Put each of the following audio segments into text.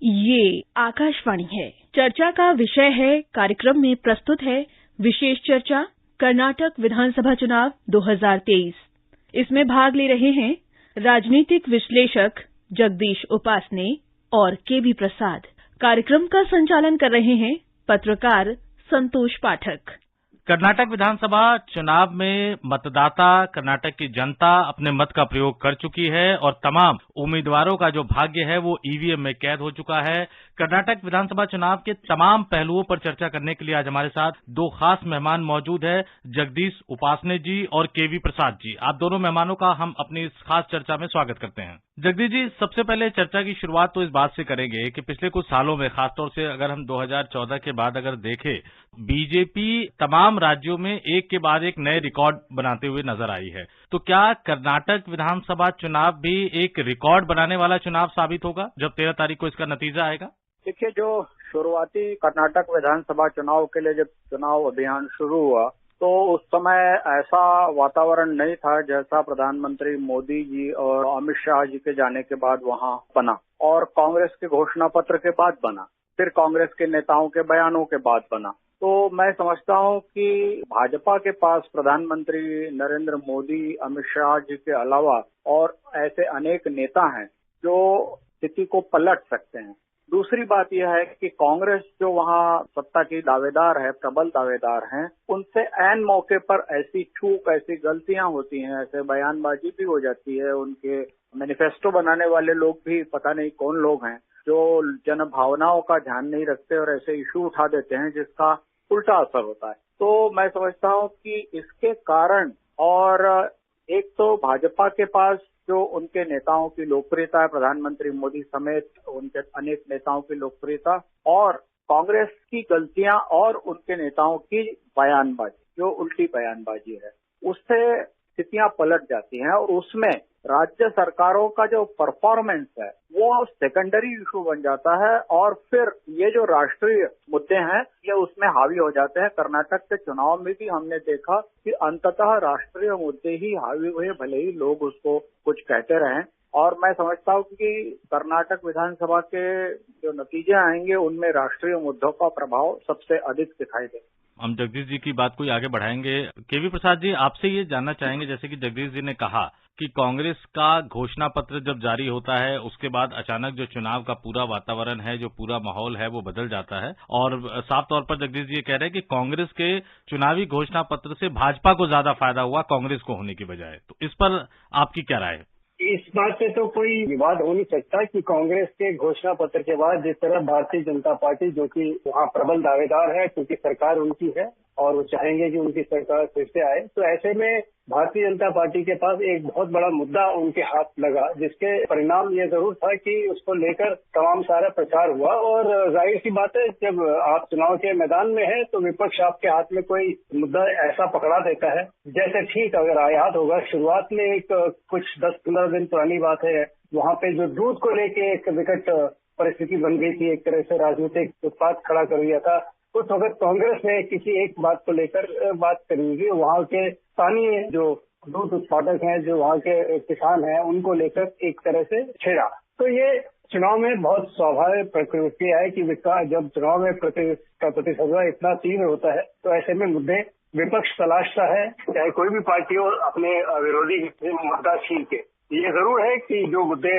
ये आकाशवाणी है। चर्चा का विषय है, कार्यक्रम में प्रस्तुत है विशेष चर्चा कर्नाटक विधानसभा चुनाव 2023। इसमें भाग ले रहे हैं राजनीतिक विश्लेषक जगदीश उपासने और केबी प्रसाद। कार्यक्रम का संचालन कर रहे हैं पत्रकार संतोष पाठक। कर्नाटक विधानसभा चुनाव में मतदाता, कर्नाटक की जनता अपने मत का प्रयोग कर चुकी है और तमाम उम्मीदवारों का जो भाग्य है वो ईवीएम में कैद हो चुका है। कर्नाटक विधानसभा चुनाव के तमाम पहलुओं पर चर्चा करने के लिए आज हमारे साथ दो खास मेहमान मौजूद है, जगदीश उपासने जी और केवी प्रसाद जी। आप दोनों मेहमानों का हम अपनी इस खास चर्चा में स्वागत करते हैं। जगदीश जी, सबसे पहले चर्चा की शुरुआत तो इस बात से करेंगे कि पिछले कुछ सालों में, खासतौर से अगर हम 2014 के बाद अगर देखें, बीजेपी तमाम राज्यों में एक के बाद एक नए रिकॉर्ड बनाते हुए नजर आई है। तो क्या कर्नाटक विधानसभा चुनाव भी एक रिकॉर्ड बनाने वाला चुनाव साबित होगा जब 13 तारीख को इसका नतीजा आएगा? देखिए, जो शुरुआती कर्नाटक विधानसभा चुनाव के लिए जब चुनाव अभियान शुरू हुआ तो उस समय ऐसा वातावरण नहीं था जैसा प्रधानमंत्री मोदी जी और अमित शाह जी के जाने के बाद वहां बना, और कांग्रेस के घोषणा पत्र के बाद बना, फिर कांग्रेस के नेताओं के बयानों के बाद बना। तो मैं समझता हूं कि भाजपा के पास प्रधानमंत्री नरेंद्र मोदी, अमित शाह जी के अलावा और ऐसे अनेक नेता हैं जो स्थिति को पलट सकते हैं। दूसरी बात यह है कि कांग्रेस जो वहां सत्ता की दावेदार है, प्रबल दावेदार हैं, उनसे ऐन मौके पर ऐसी चूक, ऐसी गलतियां होती हैं, ऐसे बयानबाजी भी हो जाती है। उनके मैनिफेस्टो बनाने वाले लोग भी पता नहीं कौन लोग हैं जो जन भावनाओं का ध्यान नहीं रखते और ऐसे इशू उठा देते हैं जिसका उल्टा असर होता है। तो मैं समझता हूं कि इसके कारण, और एक तो भाजपा के पास जो उनके नेताओं की लोकप्रियता है, प्रधानमंत्री मोदी समेत उनके अनेक नेताओं की लोकप्रियता, और कांग्रेस की गलतियां और उनके नेताओं की बयानबाजी, जो उल्टी बयानबाजी है, उससे स्थितियां पलट जाती हैं और उसमें राज्य सरकारों का जो परफॉर्मेंस है वो सेकेंडरी इशू बन जाता है, और फिर ये जो राष्ट्रीय मुद्दे हैं ये उसमें हावी हो जाते हैं। कर्नाटक के चुनाव में भी हमने देखा कि अंततः राष्ट्रीय मुद्दे ही हावी हुए, भले ही लोग उसको कुछ कहते रहें। और मैं समझता हूँ कि कर्नाटक विधानसभा के जो नतीजे आएंगे उनमें राष्ट्रीय मुद्दों का प्रभाव सबसे अधिक दिखाई देगा। हम जगदीश जी की बात को ही आगे बढ़ाएंगे। केवी प्रसाद जी, आपसे ये जानना चाहेंगे, जैसे कि जगदीश जी ने कहा कि कांग्रेस का घोषणा पत्र जब जारी होता है उसके बाद अचानक जो चुनाव का पूरा वातावरण है, जो पूरा माहौल है वो बदल जाता है, और साफ तौर पर जगदीश जी ये कह रहे हैं कि कांग्रेस के चुनावी घोषणा पत्र से भाजपा को ज्यादा फायदा हुआ कांग्रेस को होने की बजाय। तो इस पर आपकी क्या राय है? इस बात से तो कोई विवाद हो नहीं सकता कि कांग्रेस के घोषणा पत्र के बाद जिस तरह भारतीय जनता पार्टी, जो कि वहाँ प्रबल दावेदार है क्योंकि सरकार उनकी है और वो चाहेंगे कि उनकी सरकार फिर से आए, तो ऐसे में भारतीय जनता पार्टी के पास एक बहुत बड़ा मुद्दा उनके हाथ लगा, जिसके परिणाम ये जरूर था कि उसको लेकर तमाम सारा प्रचार हुआ। और जाहिर सी बात है, जब आप चुनाव के मैदान में है तो विपक्ष आपके हाथ में कोई मुद्दा ऐसा पकड़ा देता है। जैसे ठीक अगर याद होगा, शुरुआत में एक कुछ 10-15 दिन पुरानी बात है, वहाँ पे जो दूध को लेके एक विकट परिस्थिति बन गई थी, एक तरह से राजनीतिक उत्पात खड़ा कर दिया था। उस वक्त कांग्रेस ने किसी एक बात को लेकर बात करी थी, वहाँ के स्थानीय जो दूध उत्पादक हैं, जो वहाँ के किसान हैं, उनको लेकर एक तरह से छेड़ा। तो ये चुनाव में बहुत स्वाभाविक प्रक्रिया है कि जब चुनाव में प्रतिस्पर्धा इतना तीव्र होता है तो ऐसे में मुद्दे विपक्ष तलाशता है, चाहे कोई भी पार्टी हो, अपने विरोधी मुद्दा छीन के। ये जरूर है कि जो मुद्दे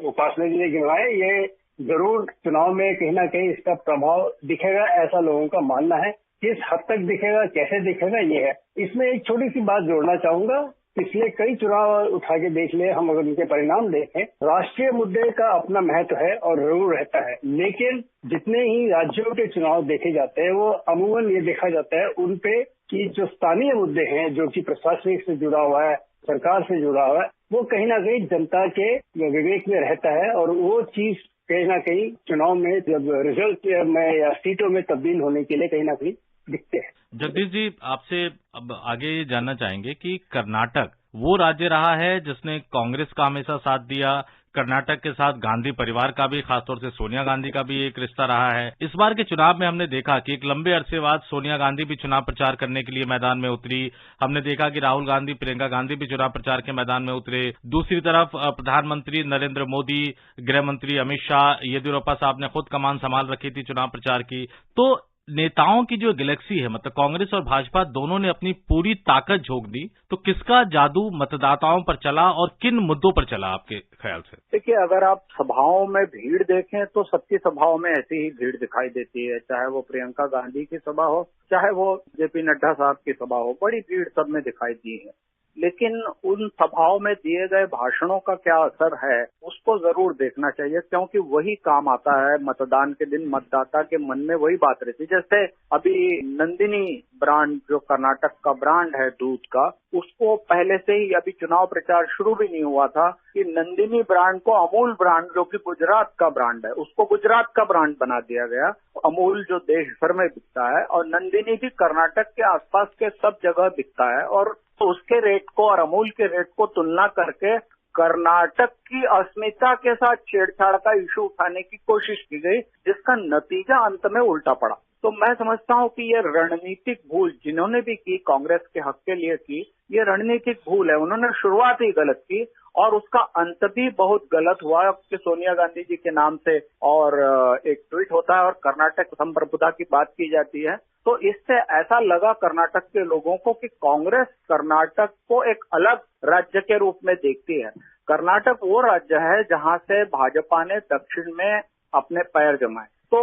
उपासने जी ने गिनवाए, ये जरूर चुनाव में कहीं ना कहीं इसका प्रभाव दिखेगा, ऐसा लोगों का मानना है। किस हद तक दिखेगा, कैसे दिखेगा, ये है। इसमें एक छोटी सी बात जोड़ना चाहूंगा। पिछले कई चुनाव उठा के देख ले, हम अगर उनके परिणाम देखें, राष्ट्रीय मुद्दे का अपना महत्व है और जरूर रहता है, लेकिन जितने ही राज्यों के चुनाव देखे जाते हैं वो अमूमन ये देखा जाता है उन पे कि जो स्थानीय मुद्दे हैं, जो कि प्रशासनिक से जुड़ा हुआ है, सरकार से जुड़ा हुआ है, वो कहीं ना कहीं जनता के विवेक में रहता है, और वो चीज कहीं ना कहीं चुनाव में जब रिजल्ट में या सीटों में तब्दील होने के लिए कहीं ना कहीं दिखते हैं। जगदीश जी, आपसे अब आगे ये जानना चाहेंगे कि कर्नाटक वो राज्य रहा है जिसने कांग्रेस का हमेशा साथ दिया, कर्नाटक के साथ गांधी परिवार का भी, खासतौर से सोनिया गांधी का भी एक रिश्ता रहा है। इस बार के चुनाव में हमने देखा कि एक लंबे अरसे बाद सोनिया गांधी भी चुनाव प्रचार करने के लिए मैदान में उतरी। हमने देखा कि राहुल गांधी, प्रियंका गांधी भी चुनाव प्रचार के मैदान में उतरे। दूसरी तरफ प्रधानमंत्री नरेंद्र मोदी, गृह मंत्री अमित शाह, येदियुरप्पा साहब ने खुद कमान संभाल रखी थी चुनाव प्रचार की। तो नेताओं की जो गैलेक्सी है, मतलब कांग्रेस और भाजपा दोनों ने अपनी पूरी ताकत झोंक दी। तो किसका जादू मतदाताओं पर चला और किन मुद्दों पर चला आपके ख्याल से? देखिए, अगर आप सभाओं में भीड़ देखें तो सबकी सभाओं में ऐसी ही भीड़ दिखाई देती है, चाहे वो प्रियंका गांधी की सभा हो, चाहे वो जेपी नड्डा साहब की सभा हो, बड़ी भीड़ सब में दिखाई दी है। लेकिन उन सभाओं में दिए गए भाषणों का क्या असर है, उसको जरूर देखना चाहिए, क्योंकि वही काम आता है मतदान के दिन। मतदाता के मन में वही बात रहती है। जैसे अभी नंदिनी ब्रांड, जो कर्नाटक का ब्रांड है दूध का, उसको पहले से ही, अभी चुनाव प्रचार शुरू भी नहीं हुआ था, कि नंदिनी ब्रांड को अमूल ब्रांड, जो कि गुजरात का ब्रांड है, उसको गुजरात का ब्रांड बना दिया गया। अमूल जो देश भर में बिकता है और नंदिनी भी कर्नाटक के आसपास के सब जगह बिकता है, और तो उसके रेट को और अमूल के रेट को तुलना करके कर्नाटक की अस्मिता के साथ छेड़छाड़ का इशू उठाने की कोशिश की गई, जिसका नतीजा अंत में उल्टा पड़ा। तो मैं समझता हूं कि ये रणनीतिक भूल जिन्होंने भी की, कांग्रेस के हक के लिए की, ये रणनीतिक भूल है। उन्होंने शुरुआत ही गलत की और उसका अंत भी बहुत गलत हुआ कि सोनिया गांधी जी के नाम से और एक ट्वीट होता है और कर्नाटक संप्रभुता की बात की जाती है। तो इससे ऐसा लगा कर्नाटक के लोगों को कि कांग्रेस कर्नाटक को एक अलग राज्य के रूप में देखती है। कर्नाटक वो राज्य है जहां से भाजपा ने दक्षिण में अपने पैर जमाए। तो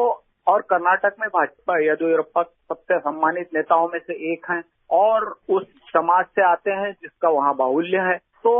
और कर्नाटक में भाजपा, येदियुरप्पा सबसे सम्मानित नेताओं में से एक हैं और उस समाज से आते हैं जिसका वहां बाहुल्य है। तो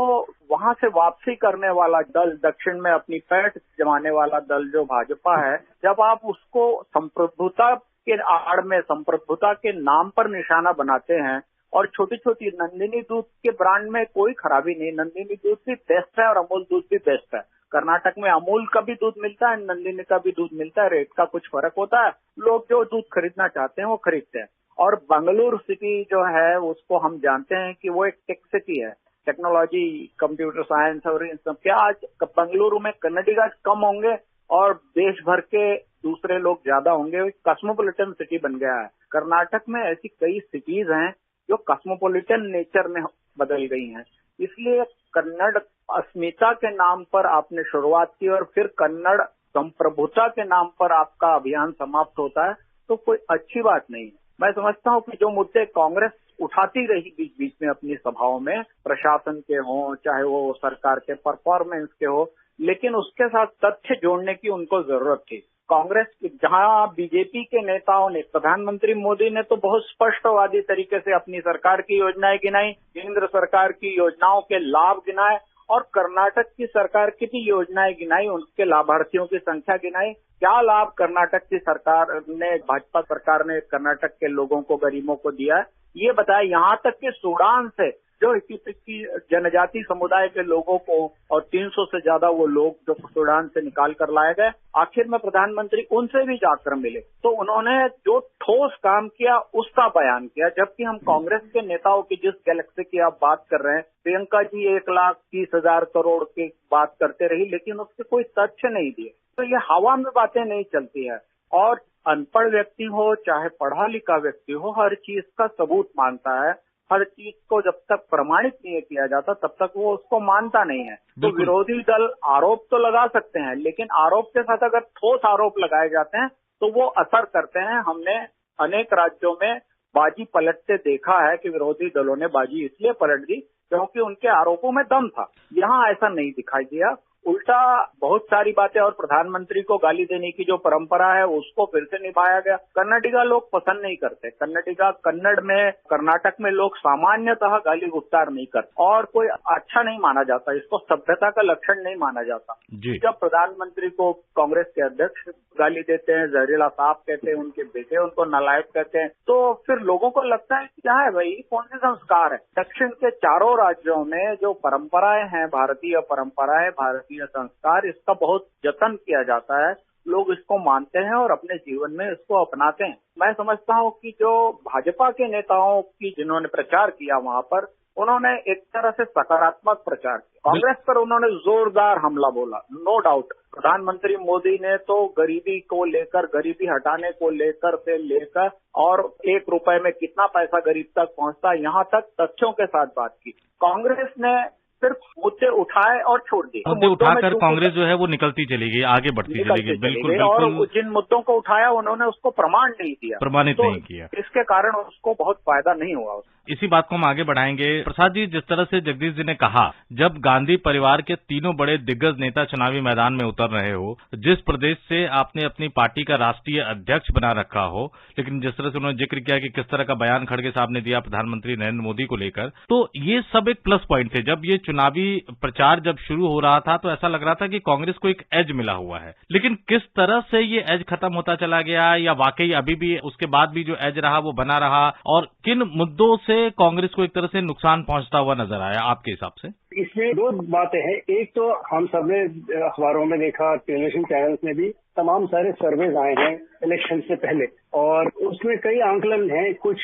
वहां से वापसी करने वाला दल, दक्षिण में अपनी पैठ जमाने वाला दल जो भाजपा है, जब आप उसको संप्रभुता के आड़ में, संप्रभुता के नाम पर निशाना बनाते हैं, और छोटी छोटी नंदिनी दूध के ब्रांड में कोई खराबी नहीं, नंदिनी दूध भी बेस्ट है और अमूल दूध भी बेस्ट है। कर्नाटक में अमूल का भी दूध मिलता है, नंदिनी का भी दूध मिलता है, रेट का कुछ फर्क होता है, लोग जो दूध खरीदना चाहते हैं वो खरीदते हैं। और बेंगलुरु सिटी जो है उसको हम जानते हैं कि वो एक टेक सिटी है, टेक्नोलॉजी, कंप्यूटर साइंस और इन सब के। आज बेंगलुरु में कन्नडिगा कम होंगे और देश भर के दूसरे लोग ज्यादा होंगे, कॉस्मोपॉलिटन सिटी बन गया है। कर्नाटक में ऐसी कई सिटीज हैं जो कॉस्मोपॉलिटन नेचर में बदल गई हैं। इसलिए कन्नड़ अस्मिता के नाम पर आपने शुरुआत की और फिर कन्नड़ संप्रभुता के नाम पर आपका अभियान समाप्त होता है, तो कोई अच्छी बात नहीं है। मैं समझता हूं कि जो मुद्दे कांग्रेस उठाती रही बीच बीच में अपनी सभाओं में, प्रशासन के हों चाहे वो सरकार के परफॉर्मेंस के हो, लेकिन उसके साथ तथ्य जोड़ने की उनको जरूरत थी। कांग्रेस, जहां बीजेपी के नेताओं ने, प्रधानमंत्री मोदी ने तो बहुत स्पष्टवादी तरीके से अपनी सरकार की योजनाएं गिनाई, केंद्र सरकार की योजनाओं के लाभ गिनाए, और कर्नाटक की सरकार की भी योजनाएं गिनाई, उनके लाभार्थियों की संख्या गिनाई। क्या लाभ कर्नाटक की सरकार ने, भाजपा सरकार ने कर्नाटक के लोगों को, गरीबों को दिया है, ये बताया। यहाँ तक कि सूडान से जो की जनजाति समुदाय के लोगों को, और 300 से ज्यादा वो लोग जो सूडान से निकाल कर लाए गए, आखिर में प्रधानमंत्री उनसे भी जाकर मिले, तो उन्होंने जो ठोस काम किया उसका बयान किया। जबकि हम कांग्रेस के नेताओं की, जिस गैलेक्सी की आप बात कर रहे हैं, प्रियंका जी 1,30,000 करोड़ की बात करते रही, लेकिन उसके कोई तथ्य नहीं दिए। तो ये हवा में बातें नहीं चलती है। और अनपढ़ व्यक्ति हो चाहे पढ़ा लिखा व्यक्ति हो, हर चीज का सबूत मांगता है। हर चीज को जब तक प्रमाणित नहीं किया जाता तब तक वो उसको मानता नहीं है। तो विरोधी दल आरोप तो लगा सकते हैं, लेकिन आरोप के साथ अगर ठोस आरोप लगाए जाते हैं तो वो असर करते हैं। हमने अनेक राज्यों में बाजी पलटते देखा है कि विरोधी दलों ने बाजी इसलिए पलट दी क्योंकि उनके आरोपों में दम था। यहाँ ऐसा नहीं दिखाई दिया, उल्टा बहुत सारी बातें, और प्रधानमंत्री को गाली देने की जो परंपरा है उसको फिर से निभाया गया। कन्नडिगा लोग पसंद नहीं करते, कन्नड़ में, कर्नाटक में लोग सामान्यतः गाली गुफ्तार नहीं करते और कोई अच्छा नहीं माना जाता, इसको सभ्यता का लक्षण नहीं माना जाता। जब प्रधानमंत्री को कांग्रेस के अध्यक्ष गाली देते हैं, जहरीला सांप कहते हैं, उनके बेटे उनको नालायक कहते हैं, तो फिर लोगों को लगता है क्या है भाई, कौन से संस्कार है। दक्षिण के चारों राज्यों में जो परंपराएं हैं, भारतीय परंपराएं, भारतीय संस्कार, इसका बहुत जतन किया जाता है। लोग इसको मानते हैं और अपने जीवन में इसको अपनाते हैं। मैं समझता हूं कि जो भाजपा के नेताओं की, जिन्होंने प्रचार किया वहां पर, उन्होंने एक तरह से सकारात्मक प्रचार किया। कांग्रेस पर उन्होंने जोरदार हमला बोला, नो डाउट। प्रधानमंत्री मोदी ने तो गरीबी को लेकर, गरीबी हटाने को लेकर से लेकर और 1 रुपए में कितना पैसा गरीब तक पहुंचता, यहाँ तक तथ्यों के साथ बात की। कांग्रेस ने सिर्फ मुद्दे उठाए और छोड़ दिए। मुद्दे उठाकर कांग्रेस जो है वो निकलती चली गई, आगे बढ़ती चली गई। बिल्कुल। और जिन मुद्दों को उठाया उन्होंने उसको प्रमाणित नहीं किया, इसके कारण उसको बहुत फायदा नहीं हुआ। इसी बात को हम आगे बढ़ाएंगे। प्रसाद जी, जिस तरह से जगदीश जी ने कहा, जब गांधी परिवार के तीनों बड़े दिग्गज नेता चुनावी मैदान में उतर रहे हो, जिस प्रदेश से आपने अपनी पार्टी का राष्ट्रीय अध्यक्ष बना रखा हो, लेकिन जिस तरह से उन्होंने जिक्र किया कि किस तरह का बयान खड़गे साहब ने दिया प्रधानमंत्री नरेंद्र मोदी को लेकर, तो ये सब एक प्लस पॉइंट थे। जब ये चुनावी प्रचार जब शुरू हो रहा था तो ऐसा लग रहा था कि कांग्रेस को एक एज मिला हुआ है, लेकिन किस तरह से ये एज खत्म होता चला गया, या वाकई अभी भी उसके बाद भी जो एज रहा वो बना रहा, और किन मुद्दों से कांग्रेस को एक तरह से नुकसान पहुंचता हुआ नजर आया आपके हिसाब से? इसमें 2 बातें हैं। एक तो हम सबने अखबारों में देखा, टेलीविजन चैनल्स में भी तमाम सारे सर्वेज आए हैं इलेक्शन से पहले, और उसमें कई आंकलन हैं। कुछ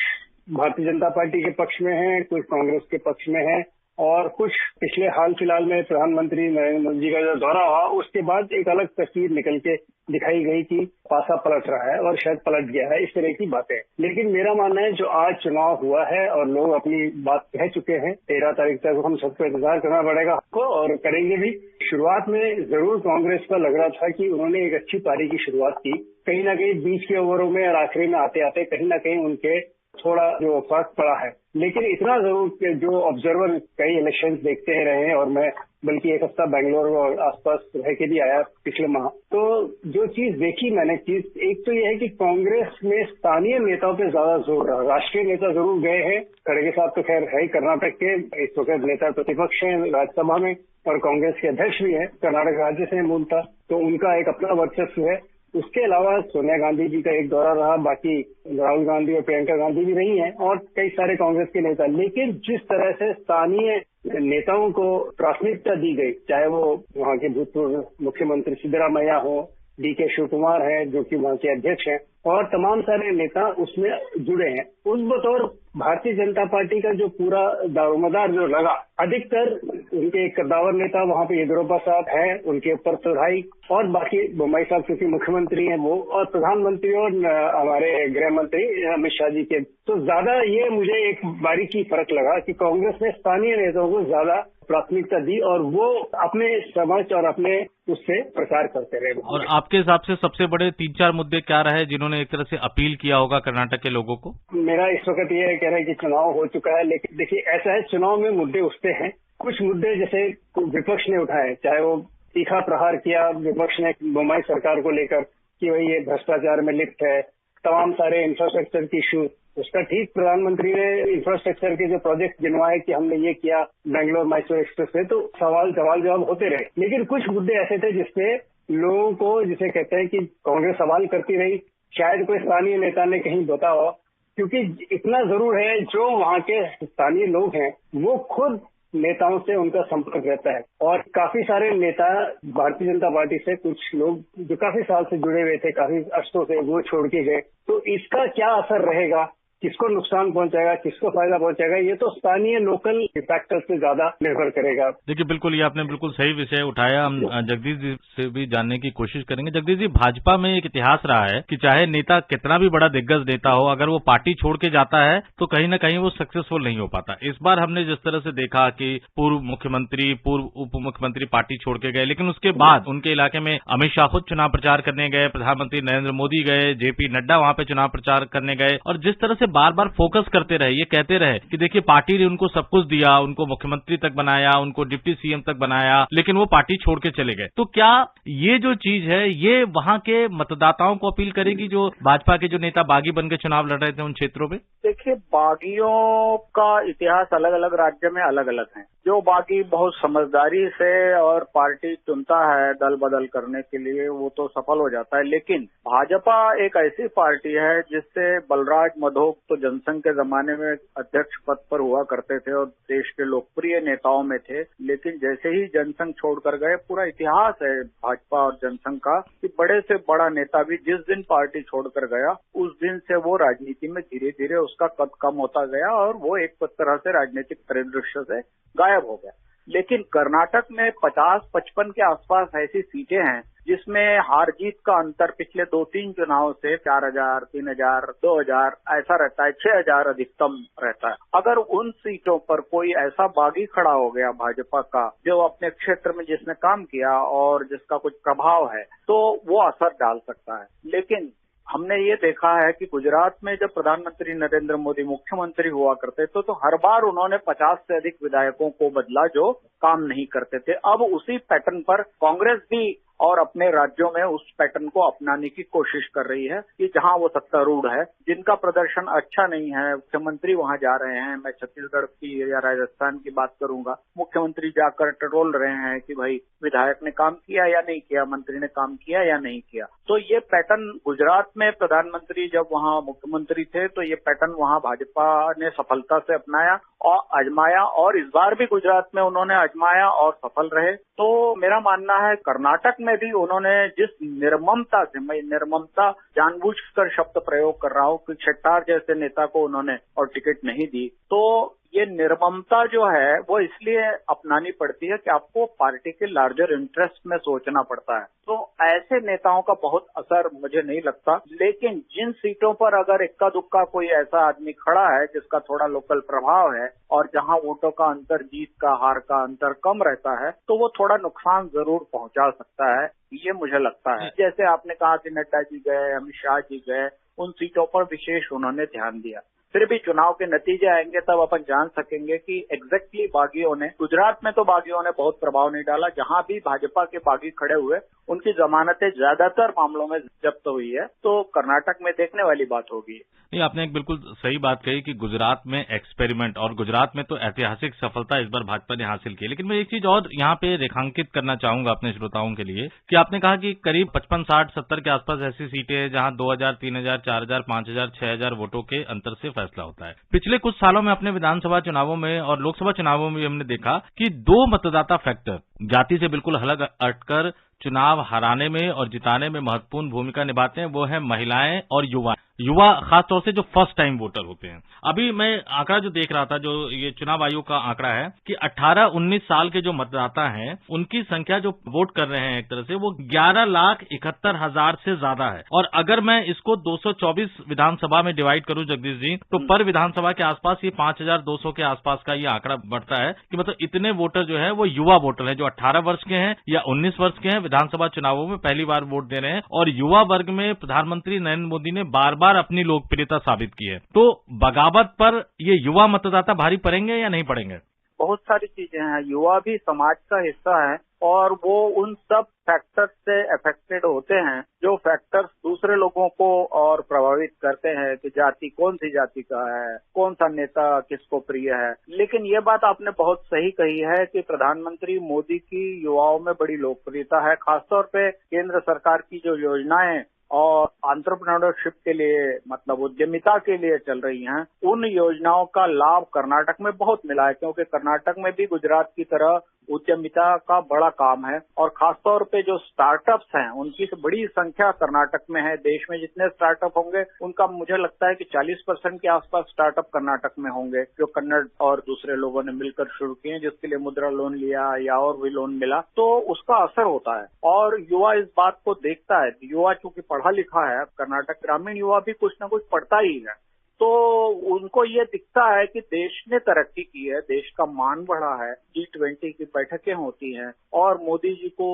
भारतीय जनता पार्टी के पक्ष में हैं, कुछ कांग्रेस के पक्ष में हैं, और कुछ पिछले हाल फिलहाल में प्रधानमंत्री नरेंद्र मोदी जी का जो दौरा हुआ उसके बाद एक अलग तस्वीर निकल के दिखाई गई कि पासा पलट रहा है और शायद पलट गया है, इस तरह की बातें। लेकिन मेरा मानना है जो आज चुनाव हुआ है और लोग अपनी बात कह चुके हैं, 13 तारीख तक हम सबको इंतजार करना पड़ेगा हमको, और करेंगे भी। शुरुआत में जरूर कांग्रेस का लग रहा था कि उन्होंने एक अच्छी पारी की शुरुआत की, कहीं ना कहीं बीच के ओवरों में और आखिरी में आते आते कहीं ना कहीं उनके थोड़ा जो फर्क पड़ा है। लेकिन इतना जरूर कि जो ऑब्जर्वर कई इलेक्शंस देखते रहे हैं, और मैं बल्कि 1 हफ्ता बेंगलोर और आसपास रह के भी आया पिछले माह, तो जो चीज देखी मैंने, एक तो ये है कि कांग्रेस में स्थानीय नेताओं पे ज्यादा जोर रहा। राष्ट्रीय नेता जरूर गए हैं, खड़गे साहब तो खैर है ही कर्नाटक के, इस वक्त नेता प्रतिपक्ष हैं राज्यसभा में और कांग्रेस के अध्यक्ष भी हैं, कर्नाटक राज्य से मूलतः, तो उनका एक अपना वर्चस्व है। उसके अलावा सोनिया गांधी जी का एक दौरा रहा, बाकी राहुल गांधी और प्रियंका गांधी भी रही हैं, और कई सारे कांग्रेस के नेता। लेकिन जिस तरह से स्थानीय नेताओं को प्राथमिकता दी गई, चाहे वो वहाँ के भूतपूर्व मुख्यमंत्री सिद्धरामैया हो, DK शिव कुमार है जो कि वहाँ के अध्यक्ष हैं, और तमाम सारे नेता उसमें जुड़े हैं। उस बतौर भारतीय जनता पार्टी का जो पूरा दारोमदार जो लगा, अधिकतर उनके कद्दावर नेता वहाँ पे येदियुरप्पा साहब हैं, उनके ऊपर चढ़ाई, और बाकी बोम्मई साहब क्योंकि मुख्यमंत्री हैं वो, और प्रधानमंत्री और हमारे गृह मंत्री अमित शाह जी के। तो ज्यादा ये मुझे एक बारीकी फर्क लगा कि कांग्रेस ने स्थानीय नेताओं को ज्यादा प्राथमिकता दी और वो अपने समझ और अपने उससे प्रचार करते रहे। और आपके हिसाब से सबसे बड़े 3-4 मुद्दे क्या रहे जिन्होंने एक तरह से अपील किया होगा कर्नाटक के लोगों को? मेरा इस वक्त ये कह रहा है कि चुनाव हो चुका है, लेकिन देखिए ऐसा है, चुनाव में मुद्दे उठते हैं। कुछ मुद्दे जैसे विपक्ष ने उठाए, चाहे वो तीखा प्रहार किया विपक्ष ने बोम्मई सरकार को लेकर कि भाई ये भ्रष्टाचार में लिप्त है, तमाम सारे इंफ्रास्ट्रक्चर की इश्यू, उसका ठीक प्रधानमंत्री ने इंफ्रास्ट्रक्चर के जो प्रोजेक्ट गिनवाए कि हमने ये किया बेंगलोर मैसूर एक्सप्रेस से, तो सवाल जवाब होते रहे। लेकिन कुछ मुद्दे ऐसे थे जिसपे लोगों को, जिसे कहते हैं कि कांग्रेस सवाल करती रही, शायद कोई स्थानीय नेता ने कहीं बताया, क्योंकि इतना जरूर है जो वहाँ के स्थानीय लोग हैं वो खुद नेताओं से उनका संपर्क रहता है, और काफी सारे नेता भारतीय जनता पार्टी से, कुछ लोग जो काफी साल से जुड़े हुए थे, काफी अरसों से, वो छोड़ के गए। तो इसका क्या असर रहेगा, किसको नुकसान पहुंचाएगा, किसको फायदा पहुंचाएगा, ये तो स्थानीय लोकल फैक्टर्स पे ज्यादा निर्भर करेगा। देखिए बिल्कुल, ये आपने बिल्कुल सही विषय उठाया। हम जगदीश जी से भी जानने की कोशिश करेंगे। जगदीश जी, भाजपा में एक इतिहास रहा है कि चाहे नेता कितना भी बड़ा दिग्गज नेता हो, अगर वो पार्टी छोड़ के जाता है तो कहीं ना कहीं वो सक्सेसफुल नहीं हो पाता। इस बार हमने जिस तरह से देखा कि पूर्व मुख्यमंत्री, पूर्व उप मुख्यमंत्री पार्टी छोड़ के गए, लेकिन उसके बाद उनके इलाके में अमित शाह खुद चुनाव प्रचार करने गए, प्रधानमंत्री नरेंद्र मोदी गए, JP नड्डा वहां पे चुनाव प्रचार करने गए, और जिस तरह से बार बार फोकस करते रहे, ये कहते रहे कि देखिए पार्टी ने उनको सब कुछ दिया, उनको मुख्यमंत्री तक बनाया, उनको डिप्टी CM तक बनाया, लेकिन वो पार्टी छोड़ के चले गए। तो क्या ये जो चीज है ये वहां के मतदाताओं को अपील करेगी जो भाजपा के जो नेता बागी बन के चुनाव लड़ रहे थे उन क्षेत्रों में? देखिए, बागियों का इतिहास अलग अलग राज्य में अलग अलग है। जो बागी बहुत समझदारी से और पार्टी चुनता है दल बदल करने के लिए, वो तो सफल हो जाता है। लेकिन भाजपा एक ऐसी पार्टी है जिससे बलराज मधोक तो जनसंघ के जमाने में अध्यक्ष पद पर हुआ करते थे और देश के लोकप्रिय नेताओं में थे, लेकिन जैसे ही जनसंघ छोड़कर गए, पूरा इतिहास है भाजपा और जनसंघ का कि बड़े से बड़ा नेता भी जिस दिन पार्टी छोड़कर गया उस दिन से वो राजनीति में धीरे धीरे उसका कद कम होता गया और वो एक तरह से राजनीतिक परिदृश्य से गायब हो गया। लेकिन कर्नाटक में 50-55 के आसपास ऐसी सीटें हैं जिसमें हार जीत का अंतर पिछले 2-3 चुनाव से 4,000, 3,000, 2,000 ऐसा रहता है, 6,000 अधिकतम रहता है। अगर उन सीटों पर कोई ऐसा बागी खड़ा हो गया भाजपा का जो अपने क्षेत्र में जिसने काम किया और जिसका कुछ प्रभाव है, तो वो असर डाल सकता है। लेकिन हमने ये देखा है कि गुजरात में जब प्रधानमंत्री नरेंद्र मोदी मुख्यमंत्री हुआ करते थे तो हर बार उन्होंने 50 से अधिक विधायकों को बदला जो काम नहीं करते थे। अब उसी पैटर्न पर कांग्रेस भी और अपने राज्यों में उस पैटर्न को अपनाने की कोशिश कर रही है कि जहां वो सत्तारूढ़ है, जिनका प्रदर्शन अच्छा नहीं है, मुख्यमंत्री वहां जा रहे हैं। मैं छत्तीसगढ़ की या राजस्थान की बात करूंगा, मुख्यमंत्री जाकर टटोल रहे हैं कि भाई विधायक ने काम किया या नहीं किया, मंत्री ने काम किया या नहीं किया। तो ये पैटर्न गुजरात में प्रधानमंत्री जब वहां मुख्यमंत्री थे तो ये पैटर्न वहां भाजपा ने सफलता से अपनाया और आजमाया, और इस बार भी गुजरात में उन्होंने आजमाया और सफल रहे। तो मेरा मानना है कर्नाटक में भी उन्होंने जिस निर्ममता से, मैं निर्ममता जानबूझकर शब्द प्रयोग कर रहा हूं कि शेट्टार जैसे नेता को उन्होंने और टिकट नहीं दी, तो ये निर्ममता जो है वो इसलिए अपनानी पड़ती है कि आपको पार्टी के लार्जर इंटरेस्ट में सोचना पड़ता है। तो ऐसे नेताओं का बहुत असर मुझे नहीं लगता। लेकिन जिन सीटों पर अगर इक्का दुक्का कोई ऐसा आदमी खड़ा है जिसका थोड़ा लोकल प्रभाव है और जहां वोटों का अंतर, जीत का हार का अंतर कम रहता है, तो वो थोड़ा नुकसान जरूर पहुंचा सकता है, ये मुझे लगता है। जैसे आपने कहा कि नड्डा जी गए, अमित शाह जी गए, उन सीटों पर विशेष उन्होंने ध्यान दिया। फिर भी चुनाव के नतीजे आएंगे तब अपन जान सकेंगे कि एग्जैक्टली बागियों ने, गुजरात में तो बागियों ने बहुत प्रभाव नहीं डाला, जहां भी भाजपा के बागी खड़े हुए उनकी जमानतें ज्यादातर मामलों में जब्त हुई है। तो कर्नाटक में देखने वाली बात होगी। नहीं, आपने एक बिल्कुल सही बात कही कि गुजरात में एक्सपेरिमेंट, और गुजरात में तो ऐतिहासिक सफलता इस बार भाजपा ने हासिल की। लेकिन मैं एक चीज और यहाँ पे रेखांकित करना चाहूंगा अपने श्रोताओं के लिए कि आपने कहा कि करीब 55, 60, 70 के आसपास ऐसी सीटें हैं जहां 2,000, 3,000, 4,000, 5,000, 6,000 वोटों के अंतर से फैसला होता है। पिछले कुछ सालों में अपने विधानसभा चुनावों में और लोकसभा चुनावों में हमने देखा कि 2 मतदाता फैक्टर जाति से बिल्कुल अलग हटकर चुनाव हराने में और जिताने में महत्वपूर्ण भूमिका निभाते हैं। वो है महिलाएं और युवा खासतौर से जो फर्स्ट टाइम वोटर होते हैं। अभी मैं आंकड़ा जो देख रहा था, जो ये चुनाव आयोग का आंकड़ा है कि 18-19 साल के जो मतदाता हैं उनकी संख्या जो वोट कर रहे हैं एक तरह से वो 11,71,000 से ज्यादा है। और अगर मैं इसको 224 विधानसभा में डिवाइड करूं जगदीश जी, तो पर विधानसभा के आसपास ये 5,200 के आसपास का ये आंकड़ा बढ़ता है कि मतलब इतने वोटर जो है वो युवा वोटर है, जो 18 वर्ष के हैं या 19 वर्ष के हैं, विधानसभा चुनावों में पहली बार वोट दे रहे हैं। और युवा वर्ग में प्रधानमंत्री नरेंद्र मोदी ने बार बार अपनी लोकप्रियता साबित की है। तो बगावत पर ये युवा मतदाता भारी पड़ेंगे या नहीं पड़ेंगे? बहुत सारी चीजें हैं, युवा भी समाज का हिस्सा है और वो उन सब फैक्टर्स से अफेक्टेड होते हैं जो फैक्टर्स दूसरे लोगों को और प्रभावित करते हैं कि जाति कौन सी जाति का है, कौन सा नेता किसको प्रिय है। लेकिन ये बात आपने बहुत सही कही है कि प्रधानमंत्री मोदी की युवाओं में बड़ी लोकप्रियता है। खासतौर पे केंद्र सरकार की जो योजनाएं और एंटरप्रेन्योरशिप के लिए, मतलब उद्यमिता के लिए चल रही हैं, उन योजनाओं का लाभ कर्नाटक में बहुत मिला है, क्योंकि कर्नाटक में भी गुजरात की तरह उद्यमिता का बड़ा काम है और खासतौर पे जो स्टार्टअप्स हैं उनकी बड़ी संख्या कर्नाटक में है। देश में जितने स्टार्टअप होंगे उनका मुझे लगता है कि 40% के आसपास स्टार्टअप कर्नाटक में होंगे, जो कन्नड़ और दूसरे लोगों ने मिलकर शुरू किए, जिसके लिए मुद्रा लोन लिया या और भी लोन मिला, तो उसका असर होता है। और युवा इस बात को देखता है, युवा चूंकि पढ़ा लिखा है, कर्नाटक ग्रामीण युवा भी कुछ न कुछ पढ़ता ही है, तो उनको ये दिखता है कि देश ने तरक्की की है, देश का मान बढ़ा है, G20 की बैठकें होती हैं और मोदी जी को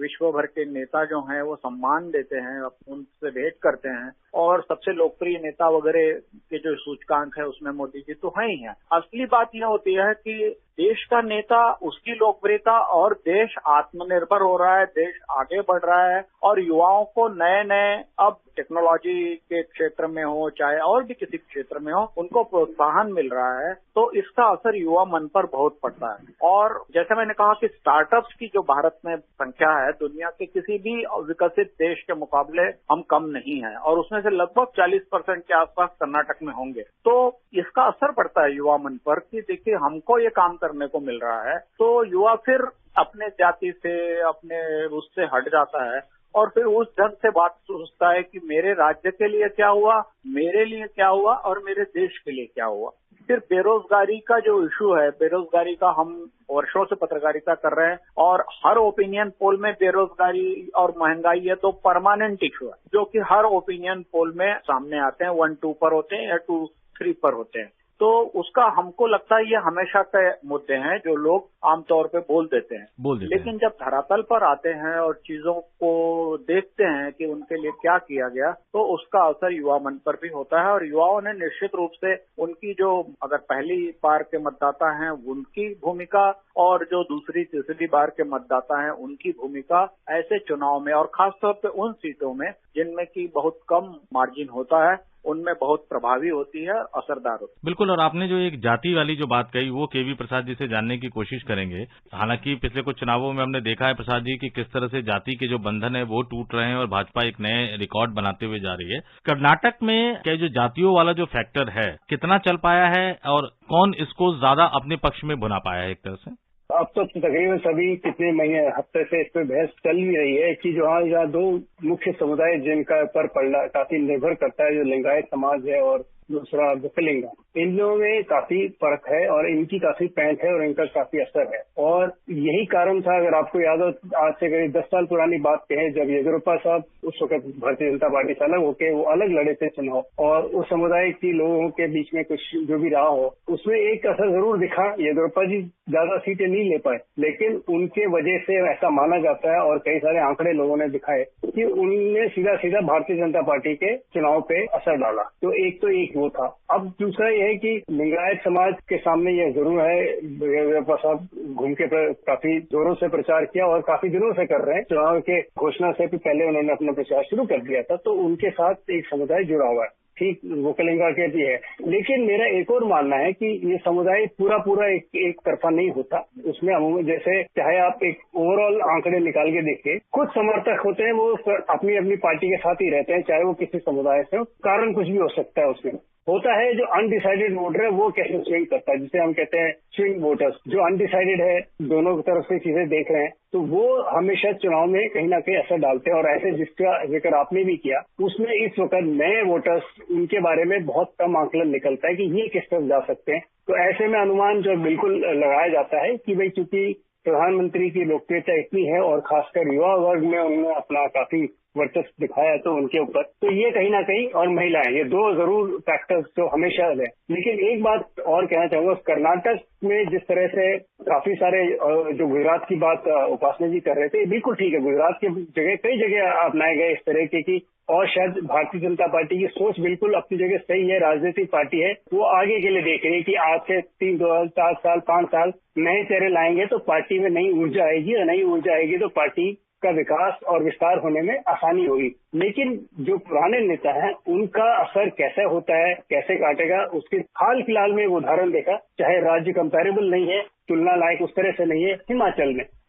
विश्व भर के नेता जो हैं वो सम्मान देते हैं, उनसे भेंट करते हैं और सबसे लोकप्रिय नेता वगैरह के जो सूचकांक है उसमें मोदी जी तो हैं ही हैं। असली बात यह होती है कि देश का नेता, उसकी लोकप्रियता और देश आत्मनिर्भर हो रहा है, देश आगे बढ़ रहा है और युवाओं को नए नए, अब टेक्नोलॉजी के क्षेत्र में हो चाहे और भी किसी क्षेत्र में हो, उनको प्रोत्साहन मिल रहा है, तो इसका असर युवा मन पर बहुत पड़ता है। और जैसे मैंने कहा कि स्टार्टअप्स की जो भारत में संख्या है, दुनिया के किसी भी विकसित देश के मुकाबले हम कम नहीं है और उसमें से लगभग 40% के आसपास कर्नाटक में होंगे। तो इसका असर पड़ता है युवा मन पर कि देखिए हमको ये काम करने को मिल रहा है, तो युवा फिर अपने जाति से, अपने उससे हट जाता है और फिर उस ढंग से बात सोचता है कि मेरे राज्य के लिए क्या हुआ, मेरे लिए क्या हुआ और मेरे देश के लिए क्या हुआ। फिर बेरोजगारी का जो इशू है, बेरोजगारी का हम वर्षों से पत्रकारिता कर रहे हैं और हर ओपिनियन पोल में बेरोजगारी और महंगाई है तो परमानेंट इशू है, जो कि हर ओपिनियन पोल में सामने आते हैं, 1-2 पर होते हैं या 2-3 पर होते हैं। तो उसका हमको लगता है ये हमेशा के मुद्दे हैं जो लोग आमतौर पे बोल देते हैं। लेकिन जब धरातल पर आते हैं और चीजों को देखते हैं कि उनके लिए क्या किया गया, तो उसका असर युवा मन पर भी होता है और युवाओं ने निश्चित रूप से उनकी जो अगर पहली बार के मतदाता हैं उनकी भूमिका और जो दूसरी तीसरी बार के मतदाता हैं उनकी भूमिका ऐसे चुनाव में और खासतौर पे उन सीटों में जिनमें की बहुत कम मार्जिन होता है उनमें बहुत प्रभावी होती है, असरदार होती है। बिल्कुल, और आपने जो एक जाति वाली जो बात कही वो केवी प्रसाद जी से जानने की कोशिश करेंगे। हालांकि पिछले कुछ चुनावों में हमने देखा है प्रसाद जी कि किस तरह से जाति के जो बंधन है वो टूट रहे हैं और भाजपा एक नए रिकॉर्ड बनाते हुए जा रही है। कर्नाटक में क्या जो जातियों वाला जो फैक्टर है कितना चल पाया है और कौन इसको ज्यादा अपने पक्ष में भुना पाया है एक तरह से? अब तो तकरीबन सभी कितने महीने हफ्ते से इस पर बहस चल ही रही है कि जो यहाँ 2 मुख्य समुदाय जिनका पर पड़ना काफी निर्भर करता है, जो लिंगायत समाज है और दूसरा विकलिंग, इन लोगों में काफी फर्क है और इनकी काफी पैंठ है और इनका काफी असर है। और यही कारण था, अगर आपको याद हो, आज से करीब 10 साल पुरानी बात कहें, जब येदियुरप्पा साहब उस वक्त भारतीय जनता पार्टी से अलग होके वो अलग लड़े थे चुनाव और उस समुदाय के लोगों के बीच में कुछ जो भी रहा हो, उसमें एक असर जरूर दिखा। येदियुरप्पा जी ज्यादा सीटें नहीं ले पाए, लेकिन उनके वजह से ऐसा माना जाता है और कई सारे आंकड़े लोगों ने दिखाए कि उनने सीधा सीधा भारतीय जनता पार्टी के चुनाव पे असर डाला। तो एक वो था। अब दूसरा ये है कि लिंगायत समाज के सामने ये जरूर है, येदियुरप्पा साहब घूम के काफी जोरों से प्रचार किया और काफी दिनों से कर रहे हैं। चुनाव के घोषणा से भी पहले उन्होंने अपना प्रचार शुरू कर दिया था, तो उनके साथ एक समुदाय जुड़ा हुआ है। ठीक, वोकलिंगा के भी है, लेकिन मेरा एक और मानना है कि ये समुदाय पूरा एक तरफा नहीं होता। उसमें अमूमन जैसे चाहे आप एक ओवरऑल आंकड़े निकाल के देखिए, कुछ समर्थक होते हैं वो अपनी अपनी पार्टी के साथ ही रहते हैं, चाहे वो किसी समुदाय से हो, कारण कुछ भी हो सकता है। उसमें होता है जो अनडिसाइडेड वोटर है वो कैसे स्विंग करता है, जिसे हम कहते हैं स्विंग वोटर्स। जो अनडिसाइडेड है, दोनों तरफ से चीजें देख रहे हैं, तो वो हमेशा चुनाव में कहीं ना कहीं असर डालते हैं। और ऐसे जिसका जिक्र आपने भी किया, उसमें इस वक्त नए वोटर्स, उनके बारे में बहुत कम आंकलन निकलता है कि ये किस तरफ जा सकते हैं। तो ऐसे में अनुमान जो बिल्कुल लगाया जाता है कि भाई चूंकि प्रधानमंत्री की लोकप्रियता इतनी है और खासकर युवा वर्ग में उन्होंने अपना काफी वर्चस्व दिखाया तो उनके ऊपर, तो ये कहीं ना कहीं, और महिलाएं, ये 2 जरूर फैक्टर्स जो हमेशा है। लेकिन एक बात और कहना चाहूंगा, कर्नाटक में जिस तरह से काफी सारे जो गुजरात की बात उपासना जी कर रहे थे, बिल्कुल ठीक है, गुजरात की जगह कई जगह अपनाए गए इस तरह के की, और शायद भारतीय जनता पार्टी की सोच बिल्कुल अपनी जगह सही है। राजनीतिक पार्टी है, वो आगे के लिए देख रही है कि आज से 3, 2, 4 साल 5 साल नए चेहरे लाएंगे तो पार्टी में नई ऊर्जा आएगी, और नई ऊर्जा आएगी तो पार्टी का विकास और विस्तार होने में आसानी होगी। लेकिन जो पुराने नेता हैं उनका असर कैसे होता है, कैसे काटेगा, उसके हाल फिलहाल में उदाहरण देखा, चाहे राज्य कंपैरेबल नहीं है, तुलना लायक उस तरह से नहीं है।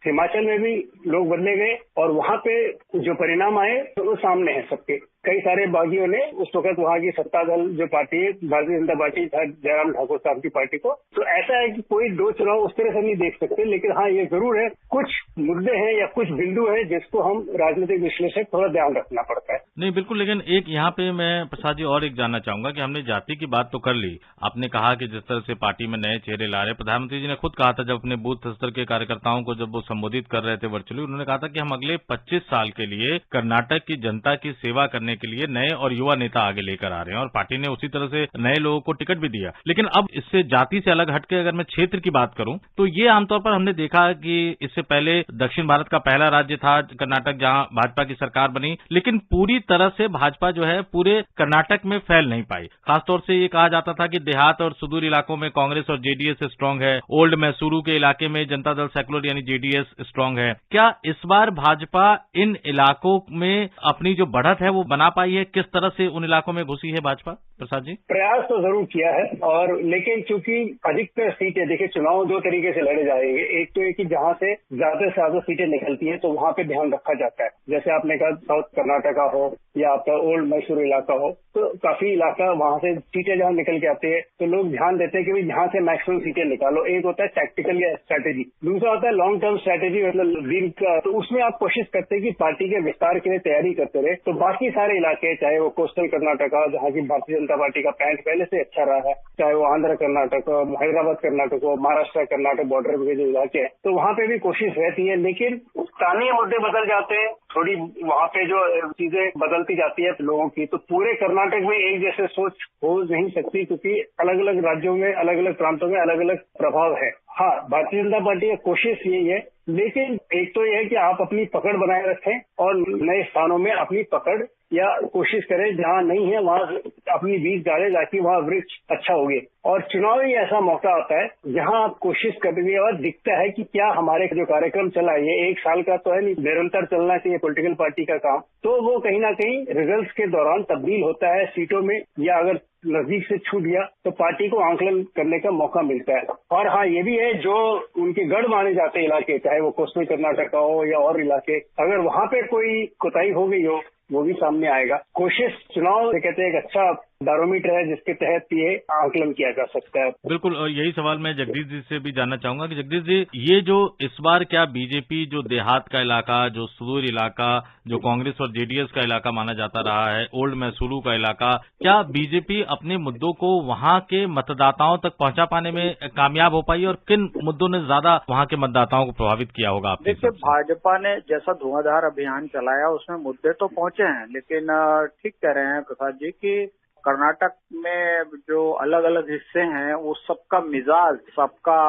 हिमाचल में भी लोग बदले गए और वहां पे जो परिणाम आए तो वो सामने है सबके। कई सारे बागियों ने उस वक्त वहां की सत्ता दल जो पार्टी है, भारतीय जनता पार्टी, जयराम ठाकुर साहब की पार्टी को, तो ऐसा है कि कोई 2 चुनाव उस तरह से नहीं देख सकते। लेकिन हाँ, ये जरूर है, कुछ मुद्दे हैं या कुछ बिंदु है जिसको हम राजनीतिक विश्लेषक थोड़ा ध्यान रखना पड़ता है। नहीं, बिल्कुल। लेकिन एक यहाँ पे मैं प्रसाद जी और एक जानना चाहूंगा कि हमने जाति की बात तो कर ली, आपने कहा कि जिस तरह से पार्टी में नए चेहरे ला रहे, प्रधानमंत्री जी ने खुद कहा था जब अपने बूथ स्तर के कार्यकर्ताओं को जब वो संबोधित कर रहे थे वर्चुअली, उन्होंने कहा था कि हम अगले 25 साल के लिए कर्नाटक की जनता की सेवा करने के लिए नए और युवा नेता आगे लेकर आ रहे हैं, और पार्टी ने उसी तरह से नए लोगों को टिकट भी दिया। लेकिन अब इससे जाति से अलग हटके अगर मैं क्षेत्र की बात करूं तो ये आमतौर पर हमने देखा कि इससे पहले दक्षिण भारत का पहला राज्य था कर्नाटक जहां भाजपा की सरकार बनी, लेकिन पूरी तरह से भाजपा जो है पूरे कर्नाटक में फैल नहीं पाई। खासतौर से ये कहा जाता था कि देहात और सुदूर इलाकों में कांग्रेस और जेडीएस स्ट्रांग है, ओल्ड मैसूरू के इलाके में जनता दल सेकुलर यानी जेडीएस स्ट्रांग है। क्या इस बार भाजपा इन इलाकों में अपनी जो बढ़त है वो बना पाई है? किस तरह से उन इलाकों में घुसी है भाजपा? प्रसाद जी? प्रयास तो जरूर किया है, और लेकिन चूंकि अधिकतर सीटें, देखिए चुनाव दो तरीके से लड़े जाएंगे। एक तो ये कि जहां से ज्यादा सीटें निकलती हैं तो वहां पे ध्यान रखा जाता है। जैसे आपने कहा साउथ कर्नाटका हो या आपका ओल्ड मैसूर इलाका हो, तो काफी इलाका वहां से सीटें जहां निकल के आती है तो लोग ध्यान देते हैं कि भाई जहां से मैक्सिमम सीटें निकालो। एक होता है टैक्टिकल या स्ट्रैटेजी, दूसरा होता है लॉन्ग टर्म स्ट्रैटेजी, मतलब दीर्घ का। तो उसमें आप कोशिश करते हैं कि पार्टी के विस्तार के लिए तैयारी करते रहे। तो बाकी सारे इलाके, चाहे वो कोस्टल कर्नाटका जहां की भारतीय जनता पार्टी का पैंठ पहले से अच्छा रहा है, चाहे वो आंध्र कर्नाटक हो, हैदराबाद कर्नाटक हो, महाराष्ट्र कर्नाटक बॉर्डर के जो इलाके हैं, तो वहां पे भी कोशिश रहती है। लेकिन स्थानीय मुद्दे बदल जाते हैं, थोड़ी वहां पे जो चीजें बदलती जाती है लोगों की, तो पूरे कर्नाटक में एक जैसे सोच हो नहीं सकती, क्योंकि अलग अलग राज्यों में, अलग अलग प्रांतों में अलग अलग प्रभाव है। हाँ, भारतीय जनता पार्टी की कोशिश यही है, लेकिन एक तो यह है कि आप अपनी पकड़ बनाए रखें और नए स्थानों में अपनी पकड़ या कोशिश करें, जहां नहीं है वहां अपनी बीज डालें ताकि वहां वृक्ष अच्छा होगे। और चुनाव ही ऐसा मौका आता है जहां आप कोशिश करेंगे और दिखता है कि क्या हमारे जो कार्यक्रम चला है, ये एक साल का तो है नहीं, निरंतर चलना चाहिए पॉलिटिकल पार्टी का काम, तो वो कहीं ना कहीं रिजल्ट्स के दौरान तब्दील होता है सीटों में, या अगर नजदीक से छूट गया तो पार्टी को आंकलन करने का मौका मिलता है। और हाँ, ये भी है जो उनके गढ़ माने जाते हैं इलाके, चाहे वो कोस्टल कर्नाटक हो या और इलाके, अगर वहां पे कोई कोताही हो गई हो वो भी सामने आएगा। कोशिश चुनाव कहते हैं एक अच्छा बैरोमीटर है जिसके तहत ये आकलन किया जा सकता है। बिल्कुल, और यही सवाल मैं जगदीश जी से भी जानना चाहूंगा कि जगदीश जी, ये जो इस बार क्या बीजेपी जो देहात का इलाका, जो सुदूर इलाका, जो कांग्रेस और जेडीएस का इलाका माना जाता रहा है, ओल्ड मैसूरू का इलाका, क्या बीजेपी अपने मुद्दों को वहां के मतदाताओं तक पहुंचा पाने में कामयाब हो पाई, और किन मुद्दों ने ज्यादा वहां के मतदाताओं को प्रभावित किया होगा आपके हिसाब से? भाजपा ने जैसा धुआंधार अभियान चलाया उसमें मुद्दे तो पहुंचे हैं, लेकिन ठीक कह रहे हैं प्रसाद जी कि कर्नाटक में जो अलग अलग हिस्से हैं वो सबका मिजाज, सबका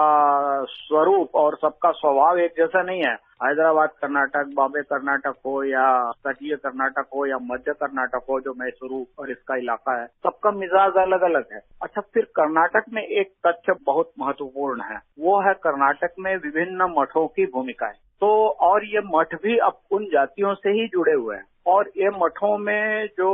स्वरूप और सबका स्वभाव एक जैसा नहीं है। हैदराबाद कर्नाटक, बॉम्बे कर्नाटक हो या तटीय कर्नाटक हो या मध्य कर्नाटक हो जो मैसूरू और इसका इलाका है, सबका मिजाज अलग अलग है। अच्छा, फिर कर्नाटक में एक तथ्य बहुत महत्वपूर्ण है, वो है कर्नाटक में विभिन्न मठों की भूमिकाएं। तो और ये मठ भी अब उन जातियों से ही जुड़े हुए हैं, और ये मठों में जो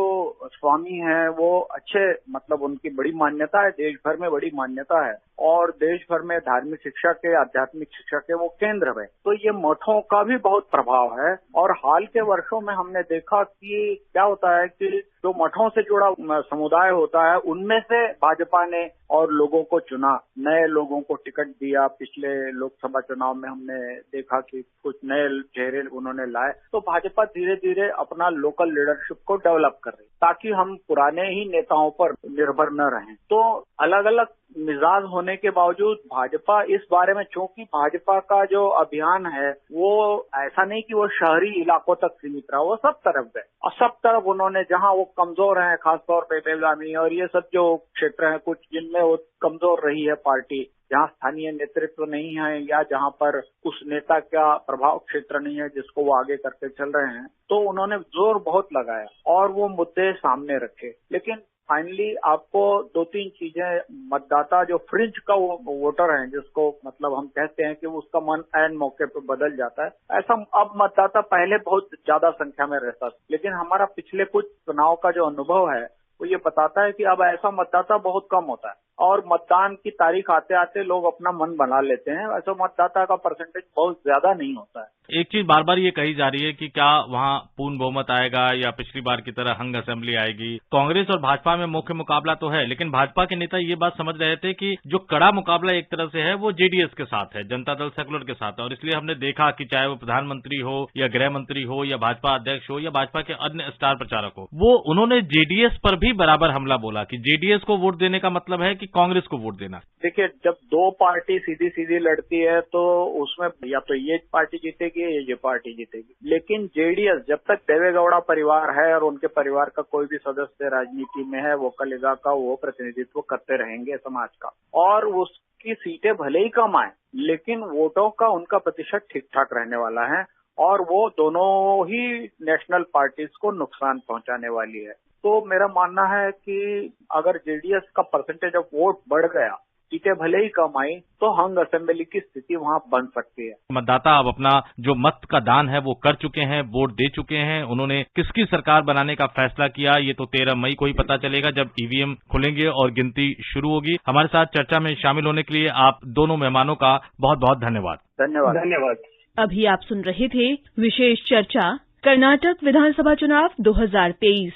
स्वामी हैं वो अच्छे, मतलब उनकी बड़ी मान्यता है, देश भर में बड़ी मान्यता है, और देश भर में धार्मिक शिक्षा के, आध्यात्मिक शिक्षा के वो केंद्र है। तो ये मठों का भी बहुत प्रभाव है। और हाल के वर्षों में हमने देखा कि क्या होता है कि जो मठों से जुड़ा समुदाय होता है उनमें से भाजपा ने और लोगों को चुना, नए लोगों को टिकट दिया। पिछले लोकसभा चुनाव में हमने देखा कि कुछ नए चेहरे उन्होंने लाए। तो भाजपा धीरे धीरे अपना लोकल लीडरशिप को डेवलप कर रही, ताकि हम पुराने ही नेताओं पर निर्भर न रहें। तो अलग अलग मिजाज होने के बावजूद भाजपा इस बारे में, चूंकि भाजपा का जो अभियान है वो ऐसा नहीं कि वो शहरी इलाकों तक सीमित रहा, वो सब तरफ गए और सब तरफ उन्होंने, जहां वो कमजोर हैं, खासतौर पे बेलगामी और ये सब जो क्षेत्र हैं कुछ जिनमें वो कमजोर रही है पार्टी, जहां स्थानीय नेतृत्व नहीं है या जहां पर उस नेता का प्रभाव क्षेत्र नहीं है जिसको वो आगे करके चल रहे हैं, तो उन्होंने जोर बहुत लगाया और वो मुद्दे सामने रखे। लेकिन फाइनली आपको दो तीन चीजें, मतदाता जो फ्रिंज का वोटर है, जिसको मतलब हम कहते हैं कि उसका मन ऐन मौके पर बदल जाता है, ऐसा अब मतदाता पहले बहुत ज्यादा संख्या में रहता था। लेकिन हमारा पिछले कुछ चुनाव का जो अनुभव है वो ये बताता है कि अब ऐसा मतदाता बहुत कम होता है, और मतदान की तारीख आते आते लोग अपना मन बना लेते हैं। ऐसा मतदाता का परसेंटेज बहुत ज्यादा नहीं होता है। एक चीज बार बार ये कही जा रही है कि क्या वहाँ पूर्ण बहुमत आएगा या पिछली बार की तरह हंग असेंबली आएगी। कांग्रेस और भाजपा में मुख्य मुकाबला तो है, लेकिन भाजपा के नेता ये बात समझ रहे थे कि जो कड़ा मुकाबला एक तरह से है वो जेडीएस के साथ है, जनता दल सेकुलर के साथ है। और इसलिए हमने देखा कि चाहे वो प्रधानमंत्री हो या गृह मंत्री हो या भाजपा अध्यक्ष हो या भाजपा के अन्य स्टार प्रचारक हो, वो उन्होंने जेडीएस पर भी बराबर हमला बोला कि जेडीएस को वोट देने का मतलब है कि कांग्रेस को वोट देना। देखिए, जब दो पार्टी सीधी सीधी लड़ती है तो उसमें या तो ये पार्टी जीतेगी या ये पार्टी जीतेगी। लेकिन जेडीएस, जब तक देवेगौड़ा परिवार है और उनके परिवार का कोई भी सदस्य राजनीति में है, वो कलेगा का वो प्रतिनिधित्व करते रहेंगे समाज का, और उसकी सीटें भले ही कम आए लेकिन वोटों का उनका प्रतिशत ठीक ठाक रहने वाला है, और वो दोनों ही नेशनल पार्टीज को नुकसान पहुंचाने वाली है। तो मेरा मानना है कि अगर जेडीएस का परसेंटेज ऑफ वोट बढ़ गया सीटें भले ही कम आई तो हंग असेंबली की स्थिति वहां बन सकती है। मतदाता अब अपना जो मत का दान है वो कर चुके हैं, वोट दे चुके हैं। उन्होंने किसकी सरकार बनाने का फैसला किया ये तो 13 मई को ही पता चलेगा जब ईवीएम खुलेंगे और गिनती शुरू होगी। हमारे साथ चर्चा में शामिल होने के लिए आप दोनों मेहमानों का बहुत बहुत धन्यवाद। धन्यवाद। अभी आप सुन रहे थे विशेष चर्चा कर्नाटक विधानसभा चुनाव 2023।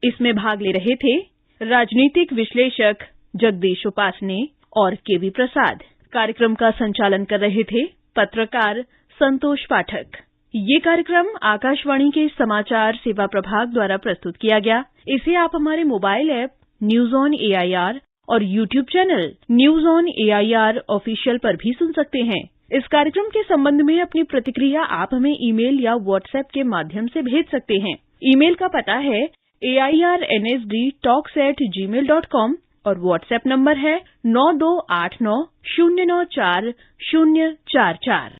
इसमें भाग ले रहे थे राजनीतिक विश्लेषक जगदीश उपासने और केवी प्रसाद। कार्यक्रम का संचालन कर रहे थे पत्रकार संतोष पाठक। ये कार्यक्रम आकाशवाणी के समाचार सेवा प्रभाग द्वारा प्रस्तुत किया गया। इसे आप हमारे mobile app news on AIR और YouTube channel news on AIR official पर भी सुन सकते हैं। इस कार्यक्रम के संबंध में अपनी प्रतिक्रिया आप हमें ईमेल या व्हाट्सएप के माध्यम से भेज सकते हैं। ईमेल का पता है airnsdtalks@gmail.com और व्हाट्सएप नंबर है 9289094044।